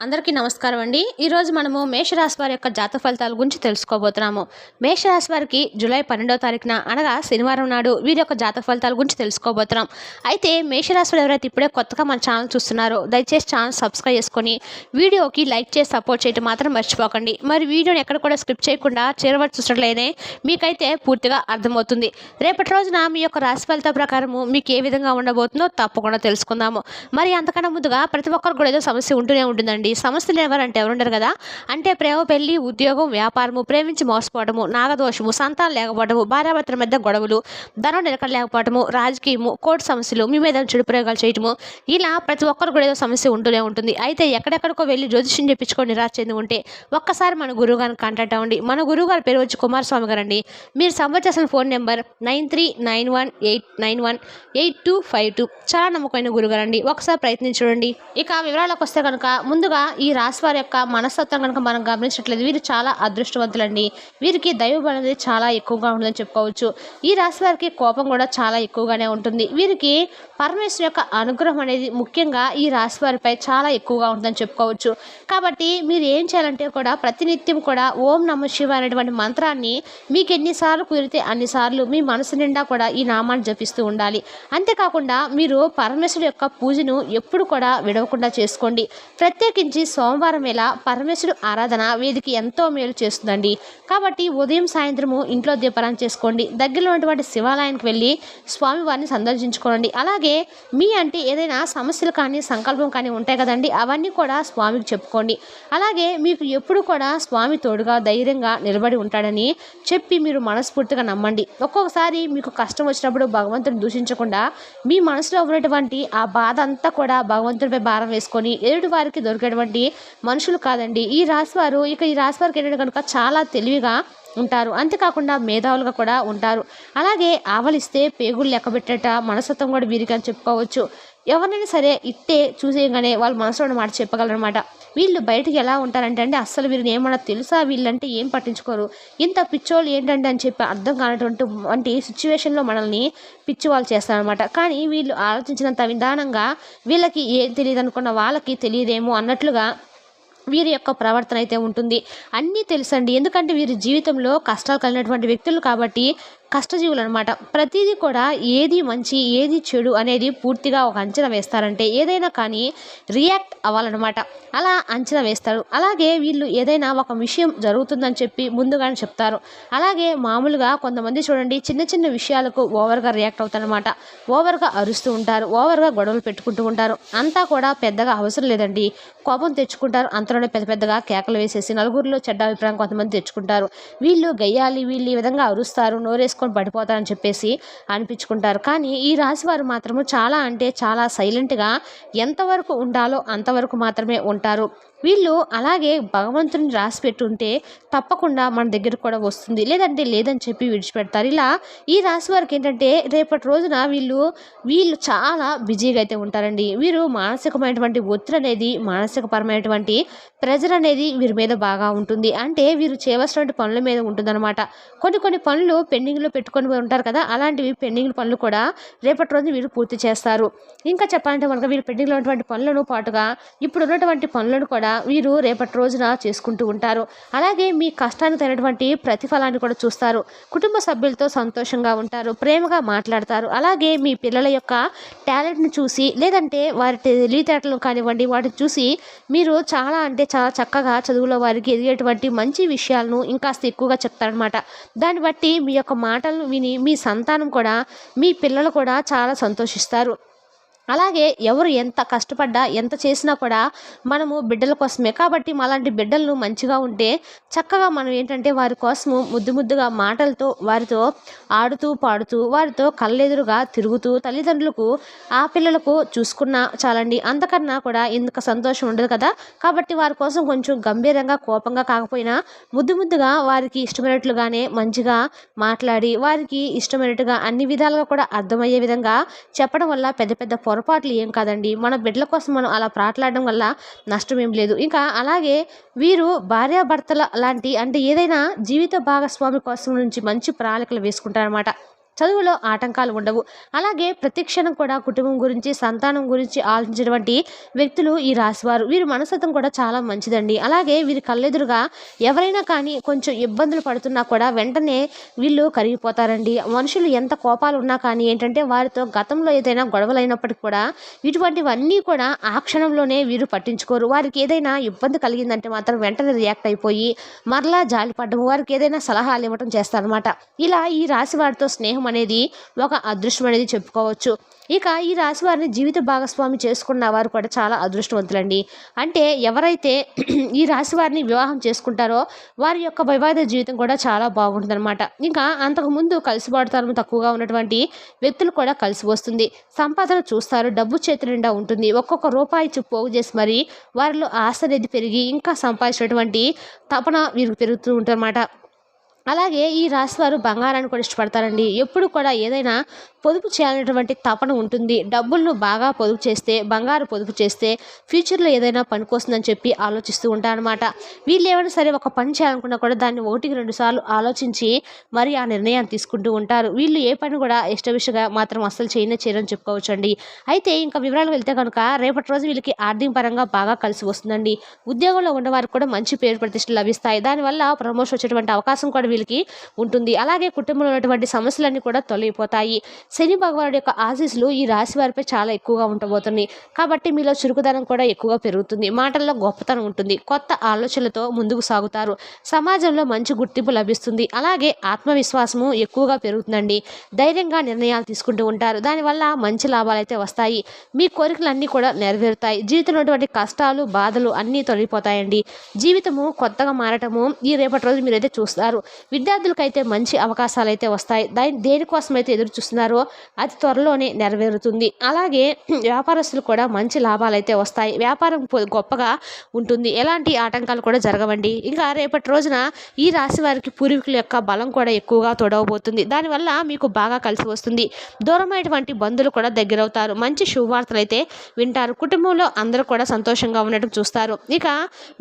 అందరికీ నమస్కారం అండి. ఈరోజు మనము మేషరాశి వారి యొక్క జాతక ఫలితాల గురించి తెలుసుకోబోతున్నాము. మేషరాశి వారికి జూలై 12వ తారీఖున అనగా శనివారం నాడు వీరి యొక్క జాతక ఫలితాల గురించి తెలుసుకోబోతున్నాం. అయితే మేషరాశి వారు ఎవరైతే ఇప్పుడే కొత్తగా మన ఛానల్ చూస్తున్నారో దయచేసి ఛానల్ సబ్స్క్రైబ్ చేసుకొని వీడియోకి లైక్ చేసి సపోర్ట్ చేయడం మాత్రం మర్చిపోకండి. మరి వీడియోని ఎక్కడ కూడా స్కిప్ చేయకుండా చివరి చూసినట్లయితే మీకైతే పూర్తిగా అర్థమవుతుంది. రేపటి రోజున మీ యొక్క రాశి ఫలితాల ప్రకారము మీకు ఏ విధంగా ఉండబోతుందో తప్పకుండా తెలుసుకుందాము. మరి అంతకన్నా ముందుగా ప్రతి ఒక్కరికి కూడా ఏదో సమస్య ఉంటూనే ఉంటుందండి. సమస్యలు ఎవరంటే ఎవరుండరు కదా. అంటే ప్రేమ, పెళ్లి, ఉద్యోగం, వ్యాపారము, ప్రేమించి మోసపోవడము, నాగదోషము, సంతానం లేకపోవడము, భార్యాభర్తల మధ్య గొడవలు, ధనం నిలకడ లేకపోవడము, రాజకీయము, కోర్టు సమస్యలు, మీ మీద చెడు ప్రయోగాలు చేయటము, ఇలా ప్రతి ఒక్కరు కూడా ఏదో సమస్య ఉంటూనే ఉంటుంది. అయితే ఎక్కడెక్కడికో వెళ్ళి జ్యోతిష్యం చెప్పించుకొని నిరాశ చెంది ఉంటే ఒక్కసారి మన గురువు గారిని కాంటాక్ట్ అవ్వండి. మన గురువు గారి పేరు వచ్చి కుమారస్వామి గారు అండి. మీరు సంప్రదించాల్సిన ఫోన్ నెంబర్ 9391898252. చాలా నమ్మకమైన గురుగారు అండి. ఒకసారి ప్రయత్నించండి. ఇక వివరాలకు వస్తే కనుక ముందుగా ఈ రాశి వారి యొక్క మనస్తత్వం కనుక మనం గమనించట్లేదు, వీరు చాలా అదృష్టవంతులండి. వీరికి దైవ అనేది చాలా ఎక్కువగా ఉంటుందని చెప్పుకోవచ్చు. ఈ రాశి వారికి కోపం కూడా చాలా ఎక్కువగానే ఉంటుంది. వీరికి పరమేశ్వరు యొక్క అనుగ్రహం అనేది ముఖ్యంగా ఈ రాశి వారిపై చాలా ఎక్కువగా ఉంటుందని చెప్పుకోవచ్చు. కాబట్టి మీరు ఏం చేయాలంటే కూడా ప్రతినిత్యం కూడా ఓం నమః శివాయ అనేటువంటి మంత్రాన్ని మీకు ఎన్నిసార్లు కుదిరితే అన్నిసార్లు మీ మనసు నిండా కూడా ఈ నామాన్ని జపిస్తూ ఉండాలి. అంతేకాకుండా మీరు పరమేశ్వరుడు యొక్క పూజను ఎప్పుడు కూడా విడవకుండా చేసుకోండి. ప్రత్యేకించి సోమవారం వేళ పరమేశ్వరుడు ఆరాధన వీరికి ఎంతో మేలు చేస్తుందండి. కాబట్టి ఉదయం సాయంత్రము ఇంట్లో దీపారాధన చేసుకోండి. దగ్గరలో ఉన్నటువంటి శివాలయానికి వెళ్ళి స్వామివారిని సందర్శించుకోండి. అలాగే మీ అంటే ఏదైనా సమస్యలు కానీ సంకల్పం కానీ ఉంటాయి కదండి, అవన్నీ కూడా స్వామికి చెప్పుకోండి. అలాగే మీకు ఎప్పుడు కూడా స్వామి తోడుగా ధైర్యంగా నిలబడి ఉంటాడని చెప్పి మీరు మనస్ఫూర్తిగా నమ్మండి. ఒక్కొక్కసారి మీకు కష్టం వచ్చినప్పుడు భగవంతుని దూషించకుండా మీ మనసులో ఉన్నటువంటి ఆ బాధ అంతా కూడా భగవంతుడిపై భారం వేసుకొని ఎదుటి వారికి దొరికేటువంటి మనుషులు కాదండి ఈ రాశివారు. ఇక ఈ రాశివారికి ఏంటంటే కనుక చాలా తెలివిగా ఉంటారు. అంతేకాకుండా మేధావులుగా కూడా ఉంటారు. అలాగే ఆవలిస్తే పేగులు లెక్కబెట్టేట మనస్తత్వం కూడా వీరికి అని చెప్పుకోవచ్చు. ఎవరినైనా సరే ఇట్టే చూసేయగానే వాళ్ళు మనసులో మాట చెప్పగలరనమాట. వీళ్ళు బయటికి ఎలా ఉంటారంటే అస్సలు వీరిని ఏమన్నా తెలుసా, వీళ్ళంటే ఏం పట్టించుకోరు, ఇంత పిచ్చోళ్ళు ఏంటంటే అని చెప్పి అర్థం కానటువంటి సిచ్యువేషన్లో మనల్ని పిచ్చి వాళ్ళు చేస్తారనమాట. కానీ వీళ్ళు ఆలోచించినంత విధానంగా వీళ్ళకి ఏం తెలియదు అనుకున్న వాళ్ళకి తెలియదేమో అన్నట్లుగా వీరి యొక్క ప్రవర్తన అయితే ఉంటుంది. అన్నీ తెలుసండి, ఎందుకంటే వీరి జీవితంలో కష్టాలు కలిగినటువంటి వ్యక్తులు కాబట్టి కష్టజీవులు అనమాట. ప్రతిదీ కూడా ఏది మంచి ఏది చెడు అనేది పూర్తిగా ఒక అంచనా వేస్తారంటే ఏదైనా కానీ రియాక్ట్ అవ్వాలన్నమాట. అలా అంచనా వేస్తారు. అలాగే వీళ్ళు ఏదైనా ఒక విషయం జరుగుతుందని చెప్పి ముందుగానే చెప్తారు. అలాగే మామూలుగా కొంతమంది చూడండి చిన్న చిన్న విషయాలకు ఓవర్గా రియాక్ట్ అవుతారనమాట. ఓవర్గా అరుస్తూ ఉంటారు, ఓవర్గా గొడవలు పెట్టుకుంటూ ఉంటారు. అంతా కూడా పెద్దగా అవసరం లేదండి, కోపం తెచ్చుకుంటారు. అంతలోనే పెద్ద పెద్దగా కేకలు వేసేసి నలుగురిలో చెడ్డ అభిప్రాయం కొంతమంది తెచ్చుకుంటారు. వీళ్ళు గయ్యాలి, వీళ్ళు ఈ విధంగా అరుస్తారు, నోరేసుకొని పడిపోతారని చెప్పేసి అనిపించుకుంటారు. కానీ ఈ రాశి వారు మాత్రము చాలా అంటే చాలా సైలెంట్గా ఎంతవరకు ఉండాలో అంతవరకు మాత్రమే ఉంటారు. వీళ్ళు అలాగే భగవంతుని రాసి పెట్టుంటే తప్పకుండా మన దగ్గర కూడా వస్తుంది, లేదంటే లేదని చెప్పి విడిచిపెడతారు. ఇలా ఈ రాశి వారికి ఏంటంటే రేపటి రోజున వీళ్ళు చాలా బిజీగా అయితే ఉంటారండి. వీరు మానసికమైనటువంటి ఒత్తిడి అనేది మానసికపరమైనటువంటి ప్రెజర్ అనేది వీరి మీద బాగా ఉంటుంది. అంటే వీరు చేయవలసినటువంటి పనుల మీద ఉంటుందన్నమాట. కొన్ని పనులు పెండింగ్లో పెట్టుకొని ఉంటారు కదా, అలాంటివి పెండింగ్ పనులు కూడా రేపటి రోజు వీరు పూర్తి చేస్తారు. ఇంకా చెప్పాలంటే మనకు వీరు పెండింగ్లో ఉన్నటువంటి పనులను పాటుగా ఇప్పుడు ఉన్నటువంటి పనులను కూడా వీరు రేపటి రోజున చేసుకుంటూ ఉంటారు. అలాగే మీ కష్టానికి తగినటువంటి ప్రతిఫలాన్ని కూడా చూస్తారు. కుటుంబ సభ్యులతో సంతోషంగా ఉంటారు, ప్రేమగా మాట్లాడతారు. అలాగే మీ పిల్లల యొక్క టాలెంట్ని చూసి లేదంటే వారి తెలివితేటలు కానివ్వండి వాటిని చూసి మీరు చాలా అంటే చాలా చక్కగా చదువులో వారికి ఎదిగేటువంటి మంచి విషయాలను ఇంకాస్త ఎక్కువగా చెప్తారనమాట. దాన్ని బట్టి మీ యొక్క మాటలను విని మీ సంతానం కూడా మీ పిల్లలు కూడా చాలా సంతోషిస్తారు. అలాగే ఎవరు ఎంత కష్టపడ్డా ఎంత చేసినా కూడా మనము బిడ్డల కోసమే కాబట్టి అలాంటి బిడ్డలను మంచిగా ఉంటే చక్కగా మనం ఏంటంటే వారి కోసము ముద్దుగా మాటలతో వారితో ఆడుతూ పాడుతూ వారితో కళ్ళెదురుగా తిరుగుతూ తల్లిదండ్రులకు ఆ పిల్లలకు చూసుకున్నా చాలండి, అంతకన్నా కూడా ఎందుకు సంతోషం ఉండదు కదా. కాబట్టి వారి కోసం కొంచెం గంభీరంగా కోపంగా కాకపోయినా ముద్దుగా వారికి ఇష్టమైనట్లుగానే మంచిగా మాట్లాడి వారికి ఇష్టమైనట్టుగా అన్ని విధాలుగా కూడా అర్థమయ్యే విధంగా చెప్పడం వల్ల పెద్ద పెద్ద పొరపాట్లు ఏం కాదండి. మన బిడ్డల కోసం మనం అలా ప్రాట్లాడడం వల్ల నష్టం ఏం లేదు. ఇంకా అలాగే వీరు భార్యాభర్తల లాంటి అంటే ఏదైనా జీవిత భాగస్వామి కోసం నుంచి మంచి ప్రణాళికలు వేసుకుంటారనమాట. చదువులో ఆటంకాలు ఉండవు. అలాగే ప్రతి క్షణం కూడా కుటుంబం గురించి, సంతానం గురించి ఆలోచించేటువంటి వ్యక్తులు ఈ రాశివారు. వీరి మనస్తత్వం కూడా చాలా మంచిదండి. అలాగే వీరి కళ్ళెదురుగా ఎవరైనా కానీ కొంచెం ఇబ్బందులు పడుతున్నా కూడా వెంటనే వీళ్ళు కరిగిపోతారండి. మనుషులు ఎంత కోపాలు ఉన్నా కానీ ఏంటంటే వారితో గతంలో ఏదైనా గొడవలైనప్పటికీ కూడా ఇటువంటివన్నీ కూడా ఆ క్షణంలోనే వీరు పట్టించుకోరు. వారికి ఏదైనా ఇబ్బంది కలిగిందంటే మాత్రం వెంటనే రియాక్ట్ అయిపోయి మరలా జాలిపడ్డం, వారికి ఏదైనా సలహాలు ఇవ్వటం చేస్తారనమాట. ఇలా ఈ రాశి వారితో స్నేహం అనేది ఒక అదృష్టం అనేది చెప్పుకోవచ్చు. ఇక ఈ రాశి వారిని జీవిత భాగస్వామి చేసుకున్న వారు కూడా చాలా అదృష్టవంతులండి. అంటే ఎవరైతే ఈ రాశి వారిని వివాహం చేసుకుంటారో వారి యొక్క వివాహ జీవితం కూడా చాలా బాగుంటుందన్నమాట. ఇంకా అంతకుముందు కలిసిబాటుతనం తక్కువగా ఉన్నటువంటి వ్యక్తులు కూడా కలిసి వస్తుంది. సంపాదన చూస్తారు, డబ్బు చేతి నిండా ఉంటుంది. ఒక్కొక్క రూపాయి పోగు చేసి మరి వారిలో ఆశ అనేది పెరిగి ఇంకా సంపాదించినటువంటి తపన వీరికి పెరుగుతూ ఉంటుందన్నమాట. అలాగే ఈ రాశి వారు బంగారాన్ని కూడా ఇష్టపడతారండి. ఎప్పుడు కూడా ఏదైనా పొదుపు చేయాలనేటువంటి తపన ఉంటుంది. డబ్బులను బాగా పొదుపు చేస్తే, బంగారు పొదుపు చేస్తే ఫ్యూచర్లో ఏదైనా పనికొస్తుందని చెప్పి ఆలోచిస్తూ ఉంటారనమాట. వీళ్ళు ఏమైనా సరే ఒక పని చేయాలనుకున్నా కూడా దాన్ని 1-2 సార్లు ఆలోచించి మరి ఆ నిర్ణయాన్ని తీసుకుంటూ ఉంటారు. వీళ్ళు ఏ పని కూడా ఇష్టవిషగా మాత్రం అస్సలు చేయరని చెప్పుకోవచ్చు అండి. అయితే ఇంకా వివరాలు వెళ్తే కనుక రేపటి రోజు వీళ్ళకి ఆర్థిక పరంగా బాగా కలిసి వస్తుందండి. ఉద్యోగంలో ఉన్నవారికి కూడా మంచి పేరు ప్రతిష్టలు లభిస్తాయి. దానివల్ల ప్రమోషన్ వచ్చేటువంటి అవకాశం కూడా వీళ్ళకి ఉంటుంది. అలాగే కుటుంబంలో ఉన్నటువంటి సమస్యలన్నీ కూడా తొలగిపోతాయి. శని భగవానుడి యొక్క ఆశీస్సులు ఈ రాశి వారిపై చాలా ఎక్కువగా ఉండబోతున్నాయి. కాబట్టి మీలో చురుకుదనం కూడా ఎక్కువగా పెరుగుతుంది. మాటల్లో గొప్పతనం ఉంటుంది. కొత్త ఆలోచనలతో ముందుకు సాగుతారు. సమాజంలో మంచి గుర్తింపు లభిస్తుంది. అలాగే ఆత్మవిశ్వాసము ఎక్కువగా పెరుగుతుందండి. ధైర్యంగా నిర్ణయాలు తీసుకుంటూ ఉంటారు. దానివల్ల మంచి లాభాలు అయితే వస్తాయి. మీ కోరికలన్నీ కూడా నెరవేరుతాయి. జీవితంలో ఉన్నటువంటి కష్టాలు, బాధలు అన్నీ తొలగిపోతాయండి. జీవితము కొత్తగా మారటము ఈ రేపటి రోజు మీరైతే చూస్తారు. విద్యార్థులకైతే మంచి అవకాశాలు అయితే వస్తాయి. దేనికోసం అయితే ఎదురు చూస్తున్నారో అది త్వరలోనే నెరవేరుతుంది. అలాగే వ్యాపారస్తులు కూడా మంచి లాభాలు అయితే వస్తాయి. వ్యాపారం గొప్పగా ఉంటుంది. ఎలాంటి ఆటంకాలు కూడా జరగవండి. ఇంకా రేపటి రోజున ఈ రాశి వారికి పూర్వీకుల యొక్క బలం కూడా ఎక్కువగా తోడవబోతుంది. దానివల్ల మీకు బాగా కలిసి వస్తుంది. దూరమైనటువంటి బంధువులు కూడా దగ్గరవుతారు. మంచి శుభవార్తలు అయితే వింటారు. కుటుంబంలో అందరూ కూడా సంతోషంగా ఉండటం చూస్తారు. ఇక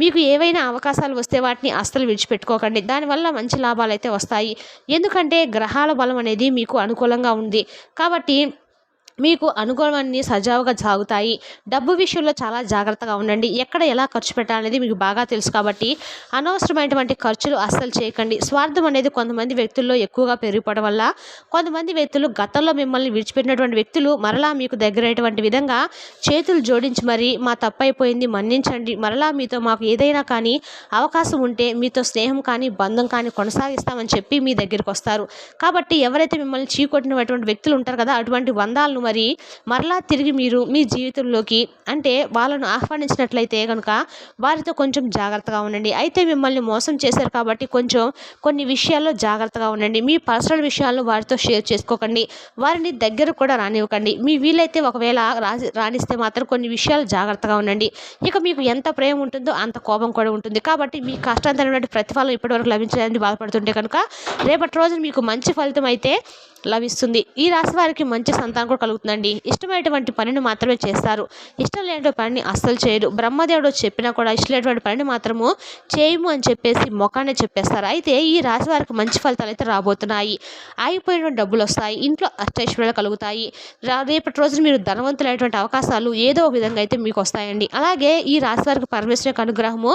మీకు ఏవైనా అవకాశాలు వస్తే వాటిని అస్సలు విడిచిపెట్టుకోకండి. దానివల్ల మంచి లాభాలు అయితే వస్తాయి. ఎందుకంటే గ్రహాల బలం అనేది మీకు అనుకూలంగా ఉంది కాబట్టి మీకు అనుకూలమన్నీ సజావుగా సాగుతాయి. డబ్బు విషయంలో చాలా జాగ్రత్తగా ఉండండి. ఎక్కడ ఎలా ఖర్చు పెట్టాలనేది మీకు బాగా తెలుసు కాబట్టి అనవసరమైనటువంటి ఖర్చులు అస్సలు చేయకండి. స్వార్థం అనేది కొంతమంది వ్యక్తుల్లో ఎక్కువగా పెరిగిపోవడం వల్ల కొంతమంది వ్యక్తులు గతంలో మిమ్మల్ని విడిచిపెట్టినటువంటి వ్యక్తులు మరలా మీకు దగ్గరైనటువంటి విధంగా చేతులు జోడించి మరి మా తప్పైపోయింది మన్నించండి, మరలా మీతో మాకు ఏదైనా కానీ అవకాశం ఉంటే మీతో స్నేహం కానీ బంధం కానీ కొనసాగిస్తామని చెప్పి మీ దగ్గరికి వస్తారు. కాబట్టి ఎవరైతే మిమ్మల్ని చీకొట్టినటువంటి వ్యక్తులు ఉంటారు కదా, అటువంటి బంధాలను మరి మరలా తిరిగి మీరు మీ జీవితంలోకి అంటే వాళ్ళను ఆహ్వానించినట్లయితే కనుక వారితో కొంచెం జాగ్రత్తగా ఉండండి. అయితే మిమ్మల్ని మోసం చేశారు కాబట్టి కొన్ని విషయాల్లో జాగ్రత్తగా ఉండండి. మీ పర్సనల్ విషయాలను వారితో షేర్ చేసుకోకండి. వారిని దగ్గర కూడా రానివ్వకండి. మీ వీలైతే ఒకవేళ రాణిస్తే మాత్రం కొన్ని విషయాలు జాగ్రత్తగా ఉండండి. ఇక మీకు ఎంత ప్రేమ ఉంటుందో అంత కోపం కూడా ఉంటుంది. కాబట్టి మీ కష్టాంతరమైన ప్రతిఫలం ఇప్పటివరకు లభించడానికి బాధపడుతుంటే కనుక రేపటి రోజున మీకు మంచి ఫలితం అయితే లభిస్తుంది. ఈ రాశి వారికి మంచి సంతానం కూడా కలుగుతుందండి. ఇష్టమైనటువంటి పనిని మాత్రమే చేస్తారు. ఇష్టం లేనటువంటి పనిని అస్సలు చేయరు. బ్రహ్మదేవుడు చెప్పినా కూడా ఇష్టం లేనటువంటి పనిని మాత్రము చేయము అని చెప్పేసి మొఖాన్ని చెప్పేస్తారు. అయితే ఈ రాశి వారికి మంచి ఫలితాలు అయితే రాబోతున్నాయి. ఆగిపోయినటువంటి డబ్బులు వస్తాయి. ఇంట్లో అష్టైశ్వర్యాలు కలుగుతాయి. రేపటి రోజున మీరు ధనవంతులైనటువంటి అవకాశాలు ఏదో ఒక విధంగా అయితే మీకు వస్తాయండి. అలాగే ఈ రాశి వారికి పరమేశ్వర యొక్క అనుగ్రహము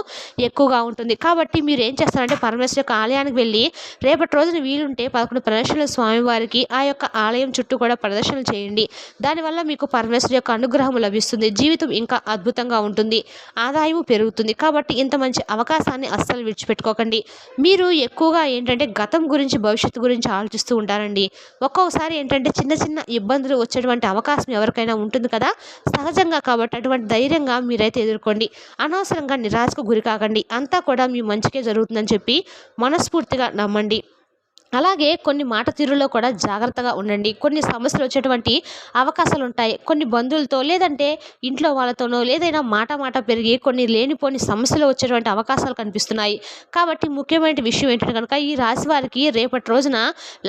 ఎక్కువగా ఉంటుంది. కాబట్టి మీరు ఏం చేస్తారంటే పరమేశ్వర యొక్క ఆలయానికి వెళ్ళి రేపటి రోజున వీలుంటే 11 ప్రదక్షిణల స్వామి వారికి ఆ యొక్క ఆలయం చుట్టూ కూడా ప్రదర్శనలు చేయండి. దానివల్ల మీకు పరమేశ్వరు యొక్క అనుగ్రహం లభిస్తుంది. జీవితం ఇంకా అద్భుతంగా ఉంటుంది. ఆదాయం పెరుగుతుంది. కాబట్టి ఇంత మంచి అవకాశాన్ని అస్సలు విడిచిపెట్టుకోకండి. మీరు ఎక్కువగా ఏంటంటే గతం గురించి భవిష్యత్తు గురించి ఆలోచిస్తూ ఉంటారండి. ఒక్కొక్కసారి ఏంటంటే చిన్న చిన్న ఇబ్బందులు వచ్చేటువంటి అవకాశం ఎవరికైనా ఉంటుంది కదా, సహజంగా. కాబట్టి అటువంటి ధైర్యంగా మీరైతే ఎదుర్కోండి. అనవసరంగా నిరాశకు గురి కాకండి. అంతా కూడా మీ మంచికే జరుగుతుందని చెప్పి మనస్ఫూర్తిగా నమ్మండి. అలాగే కొన్ని మాట తీరులో కూడా జాగ్రత్తగా ఉండండి. కొన్ని సమస్యలు వచ్చేటువంటి అవకాశాలు ఉంటాయి. కొన్ని బంధువులతో లేదంటే ఇంట్లో వాళ్ళతోనో ఏదైనా మాట పెరిగి కొన్ని లేనిపోని సమస్యలు వచ్చేటువంటి అవకాశాలు కనిపిస్తున్నాయి. కాబట్టి ముఖ్యమైన విషయం ఏంటంటే కనుక ఈ రాశి వారికి రేపటి రోజున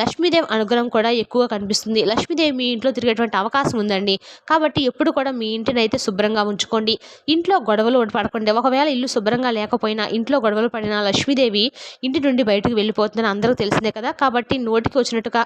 లక్ష్మీదేవి అనుగ్రహం కూడా ఎక్కువగా కనిపిస్తుంది. లక్ష్మీదేవి మీ ఇంట్లో తిరిగేటువంటి అవకాశం ఉందండి. కాబట్టి ఎప్పుడు కూడా మీ ఇంటిని అయితే శుభ్రంగా ఉంచుకోండి. ఇంట్లో గొడవలు పడకండి. ఒకవేళ ఇల్లు శుభ్రంగా లేకపోయినా ఇంట్లో గొడవలు పడినా లక్ష్మీదేవి ఇంటి నుండి బయటకు వెళ్ళిపోతుందని అందరికీ తెలిసిందే కదా. కదా, కాబట్టి నోటికి వచ్చినట్టుగా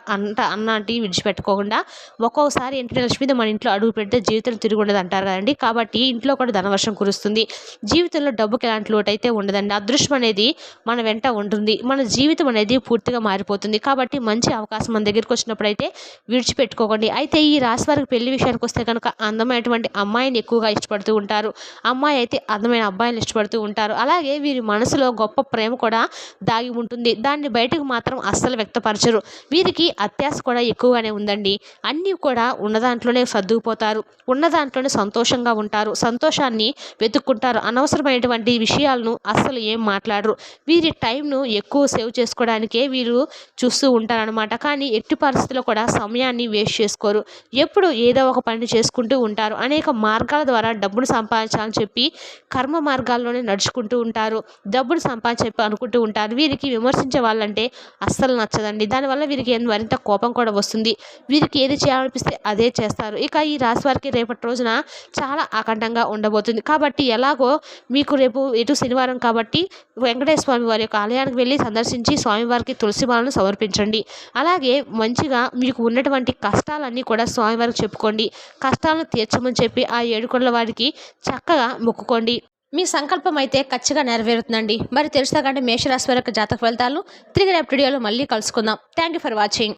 అన్నాటి విడిచిపెట్టుకోకుండా ఒక్కొక్కసారి ఏంటంటే లక్ష్మీదేవి మన ఇంట్లో అడుగు పెడితే జీవితం తిరిగి ఉండదు అంటారు కదండి. కాబట్టి ఇంట్లో కూడా ధనవర్షం కురుస్తుంది. జీవితంలో డబ్బుకి ఎలాంటి లోటు అయితే ఉండదండి. అదృష్టం అనేది మన వెంట ఉంటుంది. మన జీవితం అనేది పూర్తిగా మారిపోతుంది. కాబట్టి మంచి అవకాశం మన దగ్గరికి వచ్చినప్పుడైతే విడిచిపెట్టుకోకండి. అయితే ఈ రాశి వారికి పెళ్లి విషయానికి వస్తే కనుక అందమైనటువంటి అమ్మాయిని ఎక్కువగా ఇష్టపడుతూ ఉంటారు. అమ్మాయి అయితే అందమైన అబ్బాయిని ఇష్టపడుతూ ఉంటారు. అలాగే వీరి మనసులో గొప్ప ప్రేమ కూడా దాగి ఉంటుంది. దాన్ని బయటకు మాత్రం అస్సలు వ్యక్తపరచరు. వీరికి అత్యాశ కూడా ఎక్కువగానే ఉందండి. అన్నీ కూడా ఉన్న దాంట్లోనే సర్దుకుపోతారు. ఉన్న దాంట్లోనే సంతోషంగా ఉంటారు. సంతోషాన్ని వెతుక్కుంటారు. అనవసరమైనటువంటి విషయాలను అస్సలు ఏం మాట్లాడరు. వీరి టైంను ఎక్కువ సేవ్ చేసుకోవడానికే వీరు చూస్తూ ఉంటారనమాట. కానీ ఎట్టి పరిస్థితుల్లో కూడా సమయాన్ని వేస్ట్ చేసుకోరు. ఎప్పుడు ఏదో ఒక పని చేసుకుంటూ ఉంటారు. అనేక మార్గాల ద్వారా డబ్బును సంపాదించాలని చెప్పి కర్మ మార్గాల్లోనే నడుచుకుంటూ ఉంటారు. డబ్బును సంపాదించి అనుకుంటూ ఉంటారు. వీరికి విమర్శించే వాళ్ళంటే అస్సలు నచ్చదండి. దానివల్ల వీరికి మరింత కోపం కూడా వస్తుంది. వీరికి ఏది చేయాలనిపిస్తే అదే చేస్తారు. ఇక ఈ రాశి వారికి రేపటి రోజున చాలా ఆకంఠంగా ఉండబోతుంది. కాబట్టి ఎలాగో మీకు రేపు ఎటు శనివారం కాబట్టి వెంకటేశ్వర స్వామి వారి యొక్క ఆలయానికి వెళ్ళి సందర్శించి స్వామివారికి తులసి మాలను సమర్పించండి. అలాగే మంచిగా మీకు ఉన్నటువంటి కష్టాలన్నీ కూడా స్వామివారికి చెప్పుకోండి. కష్టాలను తీర్చమని చెప్పి ఆ ఏడుకొండల వారికి చక్కగా మొక్కుకోండి. మీ సంకల్పం అయితే ఖచ్చితంగా నెరవేరుతుందండి. మరి తెలుసా కంటే మేషరాశి వారి యొక్క జాతక ఫలితాలను తిరిగి రేపు వీడియోలో మళ్ళీ కలుసుకుందాం. Thank you for watching.